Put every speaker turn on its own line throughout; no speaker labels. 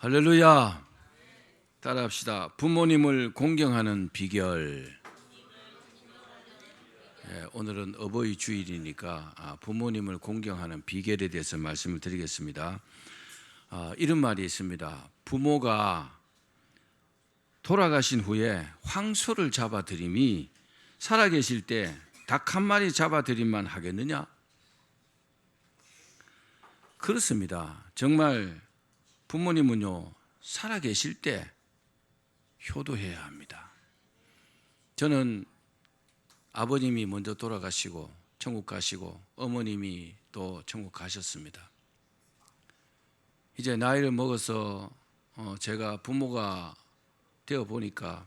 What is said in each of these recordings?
할렐루야. 따라합시다. 부모님을 공경하는 비결. 오늘은 어버이 주일이니까 부모님을 공경하는 비결에 대해서 말씀을 드리겠습니다. 이런 말이 있습니다. 부모가 돌아가신 후에 황소를 잡아들임이 살아계실 때 닭 한 마리 잡아들임만 하겠느냐? 그렇습니다. 정말 부모님은요, 살아계실 때 효도해야 합니다. 저는 아버님이 먼저 돌아가시고 천국 가시고 어머님이 또 천국 가셨습니다. 이제 나이를 먹어서 제가 부모가 되어 보니까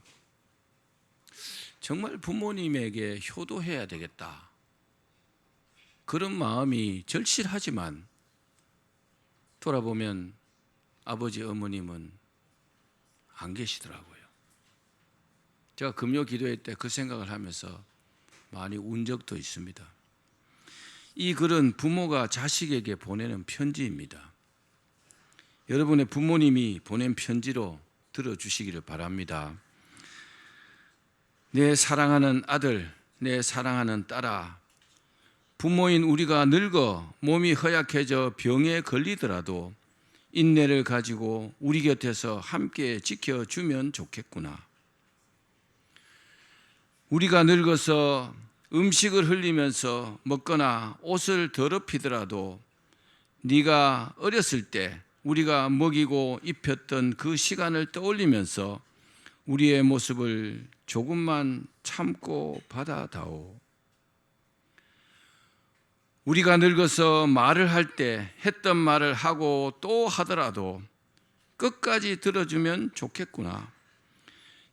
정말 부모님에게 효도해야 되겠다. 그런 마음이 절실하지만 돌아보면 아버지 어머님은 안 계시더라고요. 제가 금요 기도회 때 그 생각을 하면서 많이 운 적도 있습니다. 이 글은 부모가 자식에게 보내는 편지입니다. 여러분의 부모님이 보낸 편지로 들어주시기를 바랍니다. 내 사랑하는 아들, 내 사랑하는 딸아, 부모인 우리가 늙어 몸이 허약해져 병에 걸리더라도 인내를 가지고 우리 곁에서 함께 지켜주면 좋겠구나. 우리가 늙어서 음식을 흘리면서 먹거나 옷을 더럽히더라도 네가 어렸을 때 우리가 먹이고 입혔던 그 시간을 떠올리면서 우리의 모습을 조금만 참고 받아다오. 우리가 늙어서 말을 할 때 했던 말을 하고 또 하더라도 끝까지 들어주면 좋겠구나.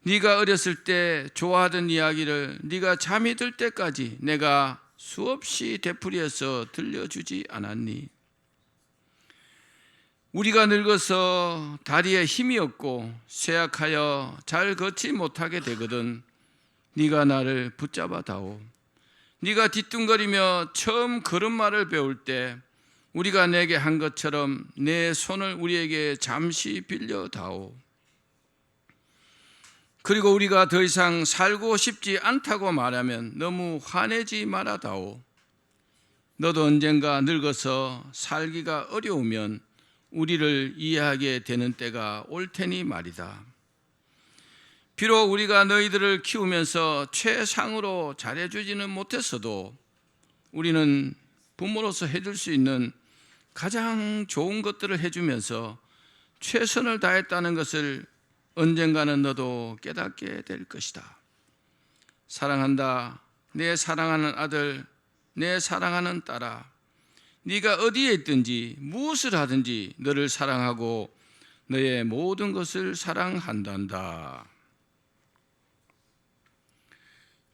네가 어렸을 때 좋아하던 이야기를 네가 잠이 들 때까지 내가 수없이 되풀이해서 들려주지 않았니? 우리가 늙어서 다리에 힘이 없고 쇠약하여 잘 걷지 못하게 되거든 네가 나를 붙잡아 다오. 네가 뒤뚱거리며 처음 걸음마를 배울 때 우리가 내게 한 것처럼 내 손을 우리에게 잠시 빌려다오. 그리고 우리가 더 이상 살고 싶지 않다고 말하면 너무 화내지 말아다오. 너도 언젠가 늙어서 살기가 어려우면 우리를 이해하게 되는 때가 올 테니 말이다. 비록 우리가 너희들을 키우면서 최상으로 잘해주지는 못했어도 우리는 부모로서 해줄 수 있는 가장 좋은 것들을 해주면서 최선을 다했다는 것을 언젠가는 너도 깨닫게 될 것이다. 사랑한다. 내 사랑하는 아들, 내 사랑하는 딸아. 네가 어디에 있든지 무엇을 하든지 너를 사랑하고 너의 모든 것을 사랑한단다.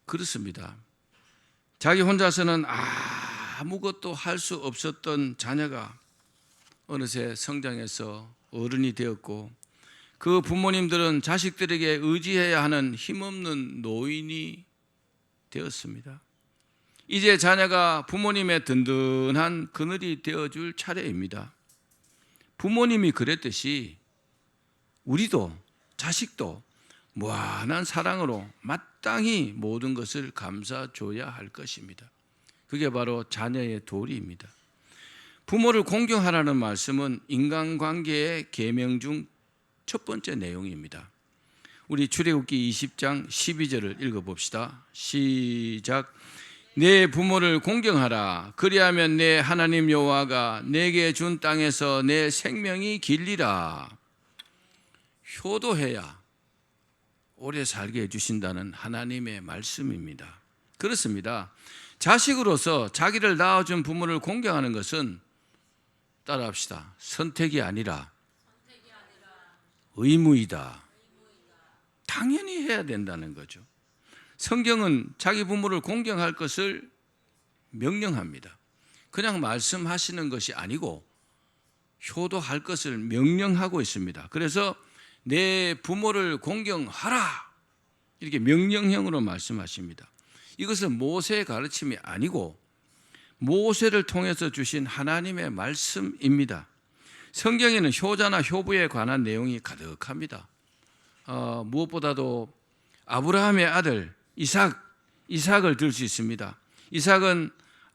그렇습니다. 자기 혼자서는 아무것도 할 수 없었던 자녀가 어느새 성장해서 어른이 되었고 그 부모님들은 자식들에게 의지해야 하는 힘없는 노인이 되었습니다. 이제 자녀가 부모님의 든든한 그늘이 되어줄 차례입니다. 부모님이 그랬듯이 우리도 자식도 무한한 사랑으로 마땅히 모든 것을 감사줘야 할 것입니다. 그게 바로 자녀의 도리입니다. 부모를 공경하라는 말씀은 인간관계의 계명 중 첫 번째 내용입니다. 우리 출애굽기 20장 12절을 읽어봅시다. 시작. 내 부모를 공경하라. 그리하면 내 하나님 여호와가 내게 준 땅에서 내 생명이 길리라. 효도해야 오래 살게 해주신다는 하나님의 말씀입니다. 그렇습니다. 자식으로서 자기를 낳아준 부모를 공경하는 것은 따라합시다. 선택이 아니라 의무이다. 당연히 해야 된다는 거죠. 성경은 자기 부모를 공경할 것을 명령합니다. 그냥 말씀하시는 것이 아니고 효도할 것을 명령하고 있습니다. 그래서 내 부모를 공경하라 이렇게 명령형으로 말씀하십니다. 이것은 모세의 가르침이 아니고 모세를 통해서 주신 하나님의 말씀입니다. 성경에는 효자나 효부에 관한 내용이 가득합니다. 무엇보다도 아브라함의 아들 이삭을 들 수 있습니다. 이삭은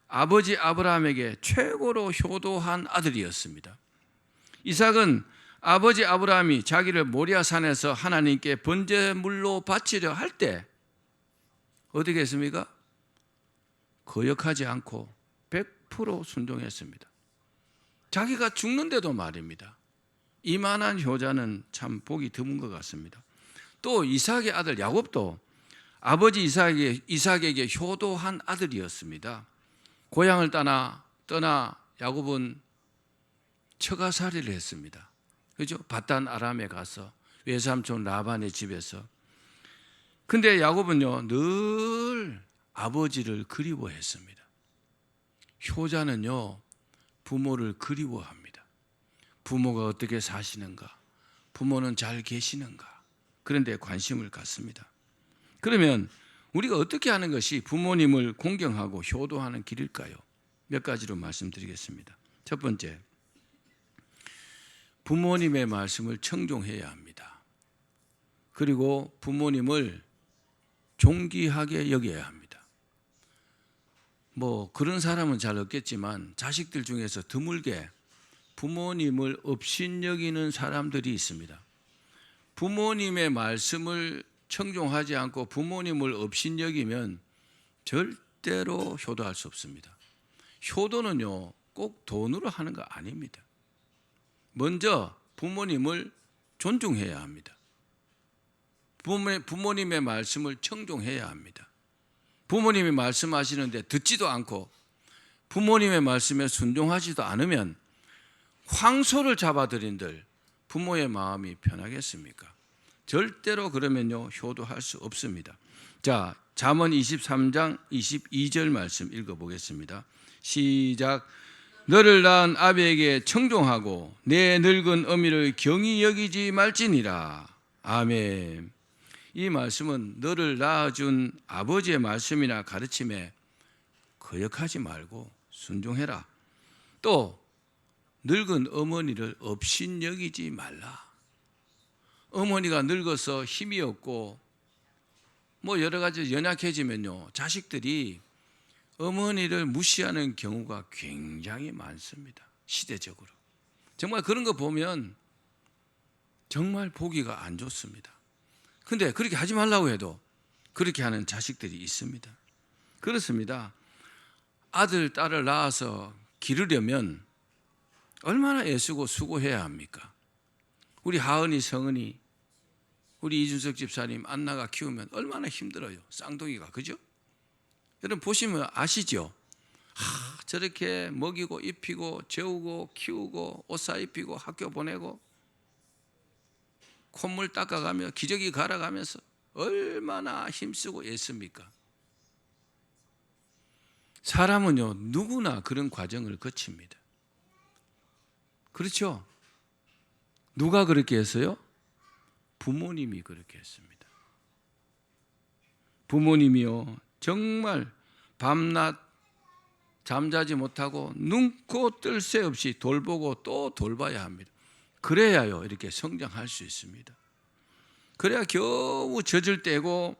아버지 아브라함에게 최고로 효도한 아들이었습니다. 이삭은 아버지 아브라함이 자기를 모리아산에서 하나님께 번제물로 바치려 할 때 어떻게 했습니까? 거역하지 않고 100% 순종했습니다. 자기가 죽는데도 말입니다. 이만한 효자는 참 보기 드문 것 같습니다. 또 이삭의 아들 야곱도 아버지 이삭에게 효도한 아들이었습니다. 고향을 떠나 야곱은 처가살이를 했습니다. 그죠? 바단 아람에 가서 외삼촌 라반의 집에서. 근데 야곱은요 늘 아버지를 그리워했습니다. 효자는요 부모를 그리워합니다. 부모가 어떻게 사시는가, 부모는 잘 계시는가, 그런 데 관심을 갖습니다. 그러면 우리가 어떻게 하는 것이 부모님을 공경하고 효도하는 길일까요? 몇 가지로 말씀드리겠습니다. 첫 번째, 부모님의 말씀을 청종해야 합니다. 그리고 부모님을 존귀하게 여겨야 합니다. 그런 사람은 잘 없겠지만 자식들 중에서 드물게 부모님을 업신여기는 사람들이 있습니다. 부모님의 말씀을 청종하지 않고 부모님을 업신여기면 절대로 효도할 수 없습니다. 효도는요 꼭 돈으로 하는 거 아닙니다. 먼저 부모님을 존중해야 합니다. 부모님의 말씀을 청종해야 합니다. 부모님이 말씀하시는데 듣지도 않고 부모님의 말씀에 순종하지도 않으면 황소를 잡아들인들 부모의 마음이 편하겠습니까? 절대로 그러면요 효도할 수 없습니다. 자, 잠언 23장 22절 말씀 읽어보겠습니다. 시작. 너를 낳은 아비에게 청종하고 내 늙은 어미를 경히 여기지 말지니라. 아멘. 이 말씀은 너를 낳아준 아버지의 말씀이나 가르침에 거역하지 말고 순종해라. 또 늙은 어머니를 업신여기지 말라. 어머니가 늙어서 힘이 없고 여러 가지 연약해지면요 자식들이 어머니를 무시하는 경우가 굉장히 많습니다. 시대적으로 정말 그런 거 보면 정말 보기가 안 좋습니다. 근데 그렇게 하지 말라고 해도 그렇게 하는 자식들이 있습니다. 그렇습니다. 아들, 딸을 낳아서 기르려면 얼마나 애쓰고 수고해야 합니까? 우리 하은이, 성은이, 우리 이준석 집사님, 안나가 키우면 얼마나 힘들어요. 쌍둥이가, 그죠? 여러분 보시면 아시죠? 저렇게 먹이고 입히고 재우고 키우고 옷 사입히고 학교 보내고 콧물 닦아가며 기저귀 갈아가면서 얼마나 힘쓰고 애씁니까? 사람은요 누구나 그런 과정을 거칩니다. 그렇죠? 누가 그렇게 했어요? 부모님이 그렇게 했습니다. 부모님이요 정말 밤낮 잠자지 못하고 눈코 뜰 새 없이 돌보고 또 돌봐야 합니다. 그래야요 이렇게 성장할 수 있습니다. 그래야 겨우 젖을 떼고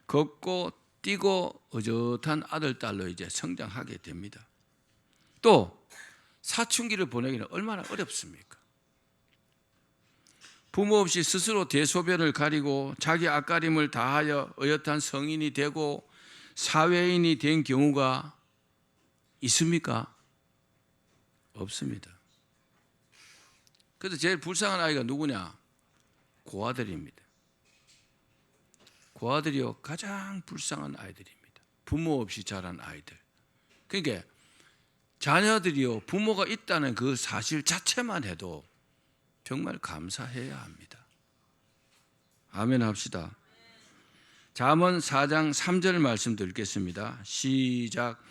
걷고 뛰고 어젓한 아들, 딸로 이제 성장하게 됩니다. 또 사춘기를 보내기는 얼마나 어렵습니까? 부모 없이 스스로 대소변을 가리고 자기 앞가림을 다하여 어엿한 성인이 되고 사회인이 된 경우가 있습니까? 없습니다. 그래서 제일 불쌍한 아이가 누구냐? 고아들입니다. 고아들이요 가장 불쌍한 아이들입니다. 부모 없이 자란 아이들. 그러니까 자녀들이요 부모가 있다는 그 사실 자체만 해도 정말 감사해야 합니다. 아멘 합시다. 잠언 4장 3절 말씀 드리겠습니다. 시작.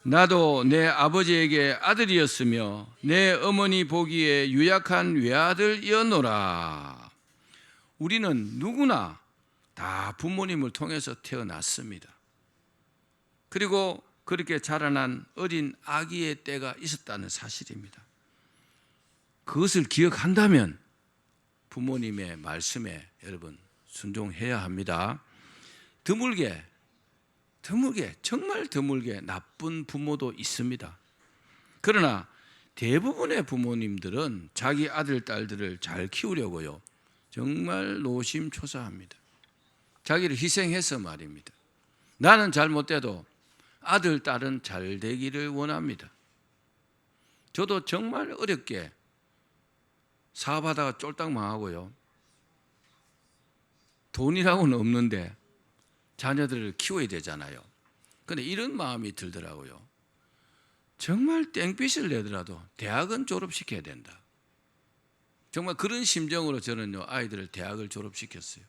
나도 내 아버지에게 아들이었으며 내 어머니 보기에 유약한 외아들이었노라. 우리는 누구나 다 부모님을 통해서 태어났습니다. 그리고 그렇게 자라난 어린 아기의 때가 있었다는 사실입니다. 그것을 기억한다면 부모님의 말씀에 여러분 순종해야 합니다. 드물게 정말 드물게 나쁜 부모도 있습니다. 그러나 대부분의 부모님들은 자기 아들, 딸들을 잘 키우려고요 정말 노심초사합니다. 자기를 희생해서 말입니다. 나는 잘못돼도 아들, 딸은 잘 되기를 원합니다. 저도 정말 어렵게 사업하다가 쫄딱 망하고요, 돈이라고는 없는데 자녀들을 키워야 되잖아요. 그런데 이런 마음이 들더라고요. 정말 땡빛을 내더라도 대학은 졸업시켜야 된다. 정말 그런 심정으로 저는요 아이들을 대학을 졸업시켰어요.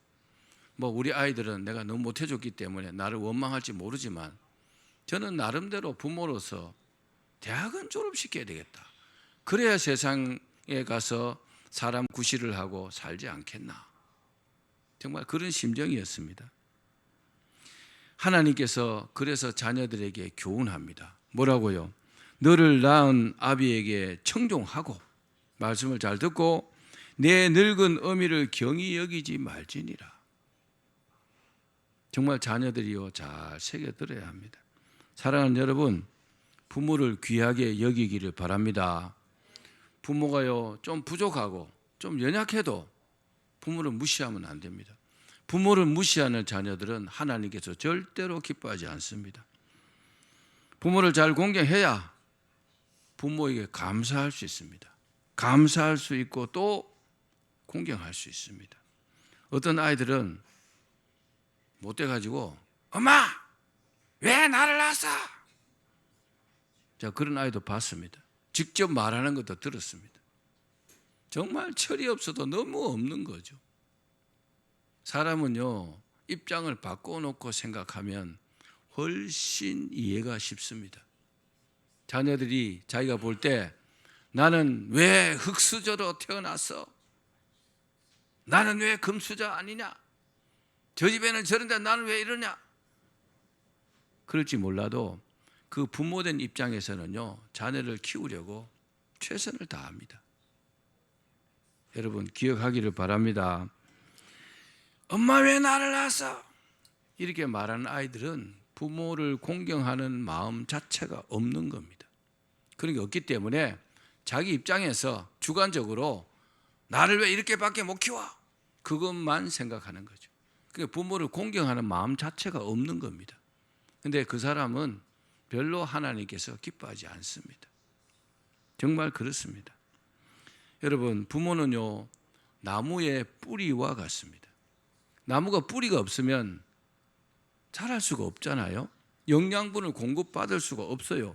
뭐 우리 아이들은 내가 너무 못해줬기 때문에 나를 원망할지 모르지만 저는 나름대로 부모로서 대학은 졸업시켜야 되겠다. 그래야 세상에 가서 사람 구실을 하고 살지 않겠나. 정말 그런 심정이었습니다. 하나님께서 그래서 자녀들에게 교훈합니다. 뭐라고요? 너를 낳은 아비에게 청종하고 말씀을 잘 듣고 내 늙은 어미를 경히 여기지 말지니라. 정말 자녀들이요 잘 새겨들어야 합니다. 사랑하는 여러분, 부모를 귀하게 여기기를 바랍니다. 부모가요 좀 부족하고 좀 연약해도 부모를 무시하면 안 됩니다. 부모를 무시하는 자녀들은 하나님께서 절대로 기뻐하지 않습니다. 부모를 잘 공경해야 부모에게 감사할 수 있습니다. 감사할 수 있고 또 공경할 수 있습니다. 어떤 아이들은 못돼가지고 엄마 왜 나를 낳았어? 자, 그런 아이도 봤습니다. 직접 말하는 것도 들었습니다. 정말 철이 없어도 너무 없는 거죠. 사람은요 입장을 바꿔놓고 생각하면 훨씬 이해가 쉽습니다. 자녀들이 자기가 볼 때 나는 왜 흙수저로 태어났어? 나는 왜 금수저 아니냐? 저 집에는 저런데 나는 왜 이러냐? 그럴지 몰라도 그 부모된 입장에서는요 자녀를 키우려고 최선을 다합니다. 여러분 기억하기를 바랍니다. 엄마 왜 나를 낳았어? 이렇게 말하는 아이들은 부모를 공경하는 마음 자체가 없는 겁니다. 그런 게 없기 때문에 자기 입장에서 주관적으로 나를 왜 이렇게밖에 못 키워? 그것만 생각하는 거죠. 그러니까 부모를 공경하는 마음 자체가 없는 겁니다. 그런데 그 사람은 별로 하나님께서 기뻐하지 않습니다. 정말 그렇습니다. 여러분 부모는요 나무의 뿌리와 같습니다. 나무가 뿌리가 없으면 자랄 수가 없잖아요. 영양분을 공급받을 수가 없어요.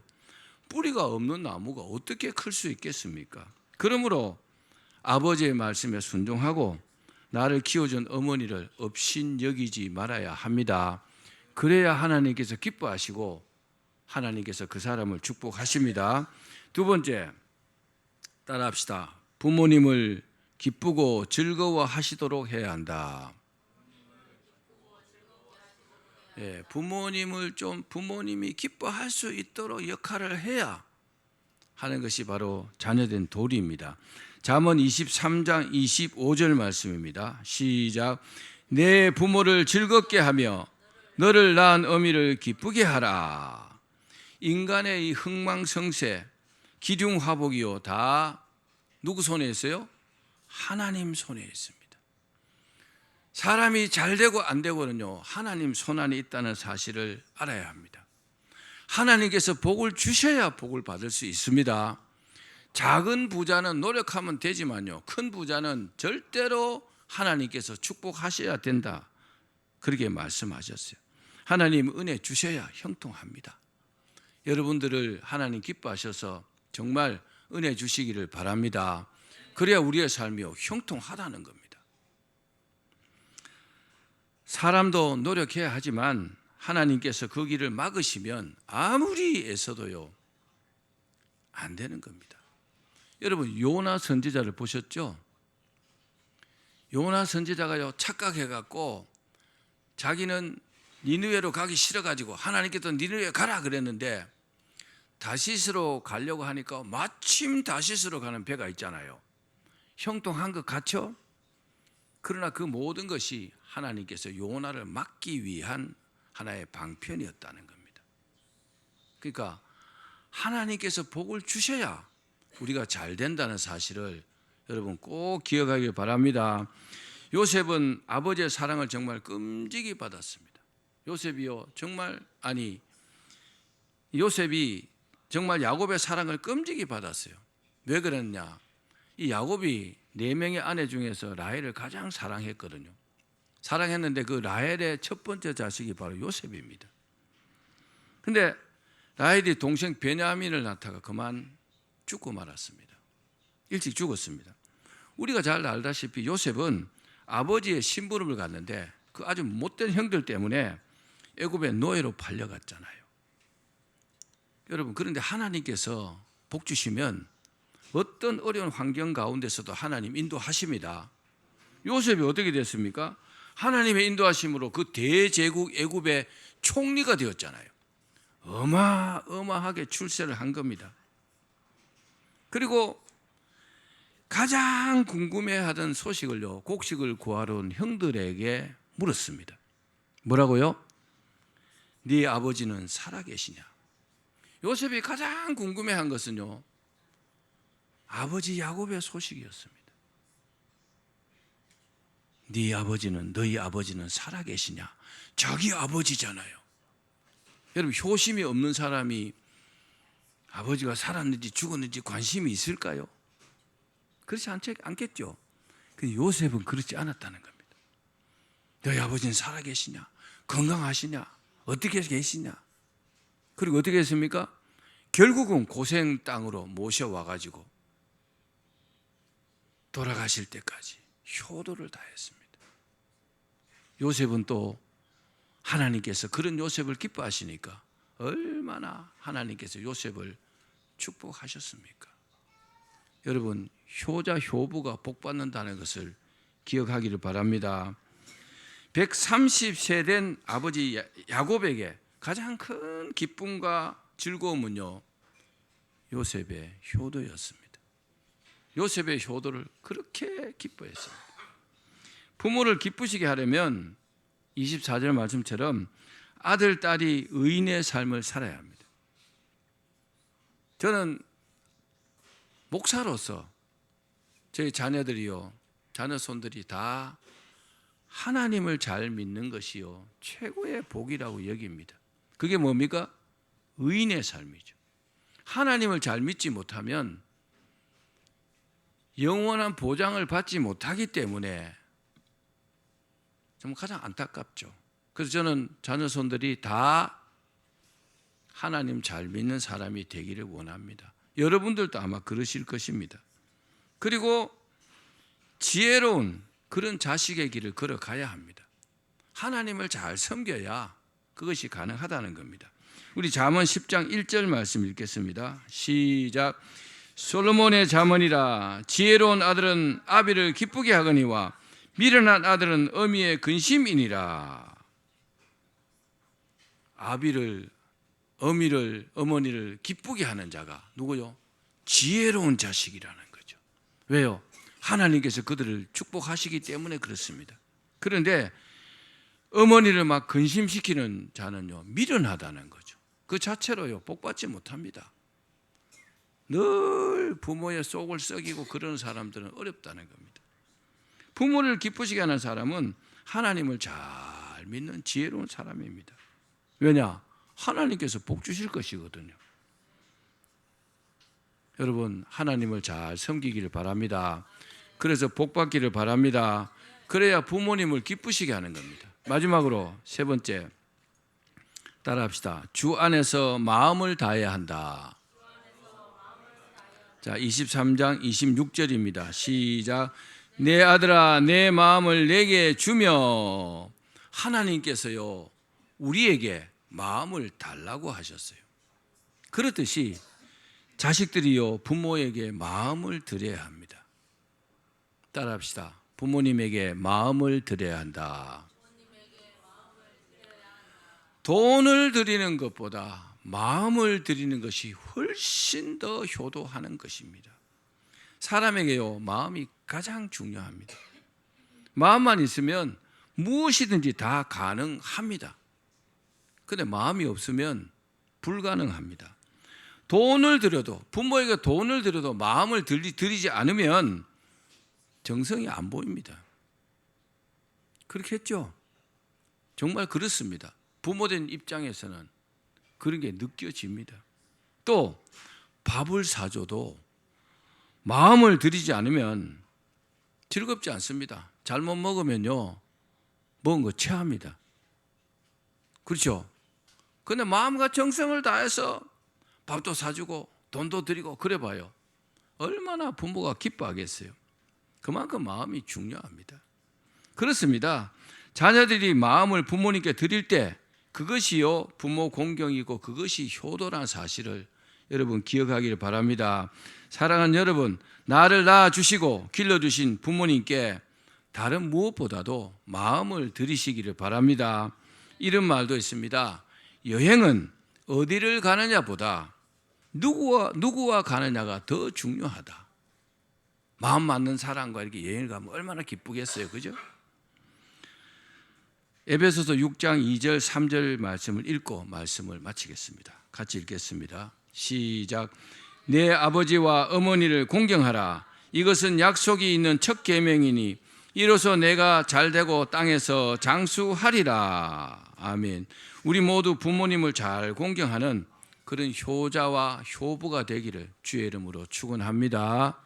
뿌리가 없는 나무가 어떻게 클 수 있겠습니까? 그러므로 아버지의 말씀에 순종하고 나를 키워준 어머니를 업신 여기지 말아야 합니다. 그래야 하나님께서 기뻐하시고 하나님께서 그 사람을 축복하십니다. 두 번째, 따라합시다. 부모님을 기쁘고 즐거워하시도록 해야 한다. 부모님이 기뻐할 수 있도록 역할을 해야 하는 것이 바로 자녀된 도리입니다. 잠언 23장 25절 말씀입니다. 시작. 내 부모를 즐겁게 하며 너를 낳은 어미를 기쁘게 하라. 인간의 이 흥망성쇠, 기륭화복이요 다 누구 손에 있어요? 하나님 손에 있습니다. 사람이 잘 되고 안 되고는요 하나님 손안에 있다는 사실을 알아야 합니다. 하나님께서 복을 주셔야 복을 받을 수 있습니다. 작은 부자는 노력하면 되지만요 큰 부자는 절대로 하나님께서 축복하셔야 된다, 그렇게 말씀하셨어요. 하나님 은혜 주셔야 형통합니다. 여러분들을 하나님 기뻐하셔서 정말 은혜 주시기를 바랍니다. 그래야 우리의 삶이 형통하다는 겁니다. 사람도 노력해야 하지만 하나님께서 그 길을 막으시면 아무리 애써도요 안 되는 겁니다. 여러분 요나 선지자를 보셨죠? 요나 선지자가요 착각해갖고 자기는 니느웨로 가기 싫어가지고 하나님께서 니느웨 가라 그랬는데 다시스로 가려고 하니까 마침 다시스로 가는 배가 있잖아요. 형통한 것 같죠? 그러나 그 모든 것이 하나님께서 요나를 막기 위한 하나의 방편이었다는 겁니다. 그러니까 하나님께서 복을 주셔야 우리가 잘 된다는 사실을 여러분 꼭 기억하길 바랍니다. 요셉은 아버지의 사랑을 정말 끔찍이 받았습니다. 요셉이 정말 야곱의 사랑을 끔찍이 받았어요. 왜 그랬냐? 이 야곱이 4명의 아내 중에서 라헬을 가장 사랑했거든요. 사랑했는데 그 라헬의 첫 번째 자식이 바로 요셉입니다. 근데 라헬이 동생 베냐민을 낳다가 그만 죽고 말았습니다. 일찍 죽었습니다. 우리가 잘 알다시피 요셉은 아버지의 심부름을 갔는데 그 아주 못된 형들 때문에 애굽의 노예로 팔려갔잖아요. 여러분, 그런데 하나님께서 복 주시면 어떤 어려운 환경 가운데서도 하나님 인도하십니다. 요셉이 어떻게 됐습니까? 하나님의 인도하심으로 그 대제국 애굽의 총리가 되었잖아요. 어마어마하게 출세를 한 겁니다. 그리고 가장 궁금해하던 소식을요, 곡식을 구하러 온 형들에게 물었습니다. 뭐라고요? 네 아버지는 살아계시냐? 요셉이 가장 궁금해한 것은요, 아버지 야곱의 소식이었습니다. 너희 아버지는 살아계시냐? 자기 아버지잖아요. 여러분, 효심이 없는 사람이 아버지가 살았는지 죽었는지 관심이 있을까요? 그렇지 않겠죠. 근데 요셉은 그렇지 않았다는 겁니다. 너희 아버지는 살아계시냐? 건강하시냐? 어떻게 계시냐? 그리고 어떻게 했습니까? 결국은 고생 땅으로 모셔와가지고 돌아가실 때까지 효도를 다했습니다. 요셉은 또 하나님께서 그런 요셉을 기뻐하시니까 얼마나 하나님께서 요셉을 축복하셨습니까? 여러분, 효자 효부가 복받는다는 것을 기억하기를 바랍니다. 130세 된 아버지 야곱에게 가장 큰 기쁨과 즐거움은요, 요셉의 효도였습니다. 요셉의 효도를 그렇게 기뻐했습니다. 부모를 기쁘시게 하려면 24절 말씀처럼 아들, 딸이 의인의 삶을 살아야 합니다. 저는 목사로서 저희 자녀들이요, 자녀 손들이 다 하나님을 잘 믿는 것이요, 최고의 복이라고 여깁니다. 그게 뭡니까? 의인의 삶이죠. 하나님을 잘 믿지 못하면 영원한 보장을 받지 못하기 때문에 정말 가장 안타깝죠. 그래서 저는 자녀 손들이 다 하나님 잘 믿는 사람이 되기를 원합니다. 여러분들도 아마 그러실 것입니다. 그리고 지혜로운 그런 자식의 길을 걸어가야 합니다. 하나님을 잘 섬겨야 그것이 가능하다는 겁니다. 우리 잠언 10장 1절 말씀 읽겠습니다. 시작. 솔로몬의 잠언이라, 지혜로운 아들은 아비를 기쁘게 하거니와 미련한 아들은 어미의 근심이니라. 아비를, 어미를, 어머니를 기쁘게 하는 자가 누구요? 지혜로운 자식이라는 거죠. 왜요? 하나님께서 그들을 축복하시기 때문에 그렇습니다. 그런데 어머니를 막 근심시키는 자는요, 미련하다는 거죠. 그 자체로요, 복받지 못합니다. 늘 부모의 속을 썩이고 그런 사람들은 어렵다는 겁니다. 부모를 기쁘시게 하는 사람은 하나님을 잘 믿는 지혜로운 사람입니다. 왜냐? 하나님께서 복 주실 것이거든요. 여러분, 하나님을 잘 섬기기를 바랍니다. 그래서 복 받기를 바랍니다. 그래야 부모님을 기쁘시게 하는 겁니다. 마지막으로 세 번째, 따라합시다. 주 안에서 마음을 다해야 한다. 자, 23장 26절입니다. 시작. 내 아들아, 내 마음을 내게 주며. 하나님께서요, 우리에게 마음을 달라고 하셨어요. 그렇듯이 자식들이요, 부모에게 마음을 드려야 합니다. 따라합시다. 부모님에게 마음을 드려야 한다. 돈을 드리는 것보다 마음을 드리는 것이 훨씬 더 효도하는 것입니다. 사람에게요, 마음이 가장 중요합니다. 마음만 있으면 무엇이든지 다 가능합니다. 근데 마음이 없으면 불가능합니다. 돈을 들여도, 부모에게 돈을 들여도 마음을 들이지 않으면 정성이 안 보입니다. 그렇게 했죠? 정말 그렇습니다. 부모된 입장에서는 그런 게 느껴집니다. 또 밥을 사줘도 마음을 들이지 않으면 즐겁지 않습니다. 잘못 먹으면요, 먹은 거 체합니다. 그렇죠? 근데 마음과 정성을 다해서 밥도 사주고 돈도 드리고 그래 봐요. 얼마나 부모가 기뻐하겠어요. 그만큼 마음이 중요합니다. 그렇습니다. 자녀들이 마음을 부모님께 드릴 때 그것이요, 부모 공경이고 그것이 효도라는 사실을 여러분 기억하기를 바랍니다. 사랑하는 여러분, 나를 낳아주시고 길러주신 부모님께 다른 무엇보다도 마음을 들이시기를 바랍니다. 이런 말도 있습니다. 여행은 어디를 가느냐보다 누구와 가느냐가 더 중요하다. 마음 맞는 사람과 이렇게 여행을 가면 얼마나 기쁘겠어요, 그죠? 에베소서 6장 2절 3절 말씀을 읽고 말씀을 마치겠습니다. 같이 읽겠습니다. 시작. 내 아버지와 어머니를 공경하라. 이것은 약속이 있는 첫 계명이니 이로써 내가 잘되고 땅에서 장수하리라. 아멘. 우리 모두 부모님을 잘 공경하는 그런 효자와 효부가 되기를 주의 이름으로 축원합니다.